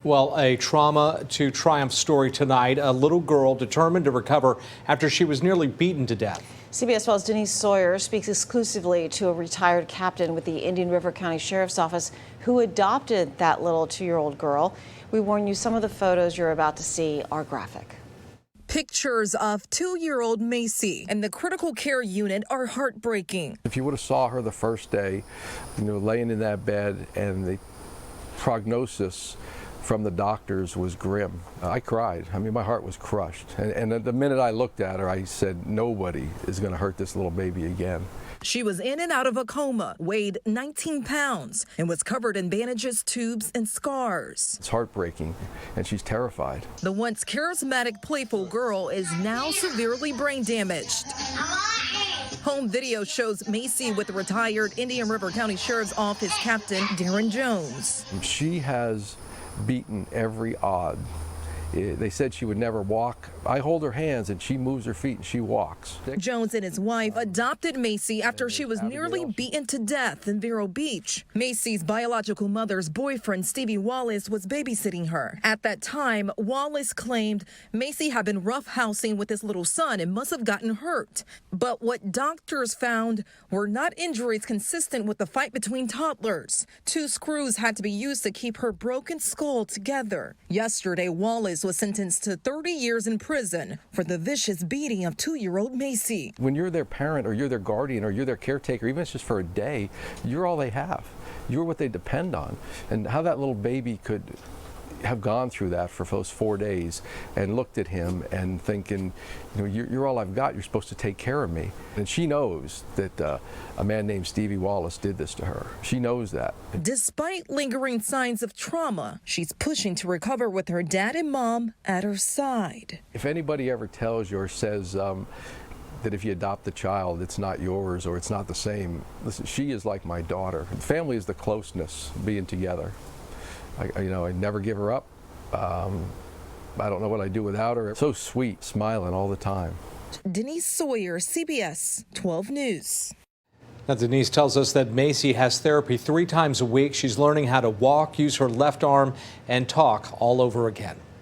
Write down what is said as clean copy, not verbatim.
Well, a trauma to triumph story tonight. A little girl determined to recover after she was nearly beaten to death. CBS 12's Denise Sawyer speaks exclusively to a retired captain with the Indian River County Sheriff's Office who adopted that little 2-year-old girl. We warn you, some of the photos you're about to see are graphic. Pictures of 2-year-old Macy in the critical care unit are heartbreaking. If you would have saw her the first day, laying in that bed, and the prognosis from the doctors was grim. I cried. I mean, my heart was crushed. And the minute I looked at her, I said, nobody is going to hurt this little baby again. She was in and out of a coma, weighed 19 pounds, and was covered in bandages, tubes, and scars. It's heartbreaking, and she's terrified. The once charismatic, playful girl is now severely brain damaged. Home video shows Macy with the retired Indian River County Sheriff's Office Captain Darren Jones. She has beaten every odd. They said she would never walk. I hold her hands and she moves her feet and she walks. Jones and his wife adopted Macy after she was nearly beaten to death in Vero Beach. Macy's biological mother's boyfriend, Stevie Wallace, was babysitting her. At that time, Wallace claimed Macy had been roughhousing with his little son and must have gotten hurt. But what doctors found were not injuries consistent with the fight between toddlers. 2 screws had to be used to keep her broken skull together. Yesterday, Wallace was sentenced to 30 years in prison for the vicious beating of 2-year-old Macy. When you're their parent or you're their guardian or you're their caretaker, even if it's just for a day, you're all they have. You're what they depend on. And how that little baby could have gone through that for those 4 days and looked at him and thinking, you're all I've got, you're supposed to take care of me. And she knows that a man named Stevie Wallace did this to her. She knows that. Despite lingering signs of trauma, she's pushing to recover with her dad and mom at her side. If anybody ever tells you or says that if you adopt a child, it's not yours or it's not the same, listen, she is like my daughter. Family is the closeness, being together. I never give her up. I don't know what I'd do without her. So sweet, smiling all the time. Denise Sawyer, CBS 12 News. Now, Denise tells us that Macy has therapy 3 times a week. She's learning how to walk, use her left arm, and talk all over again.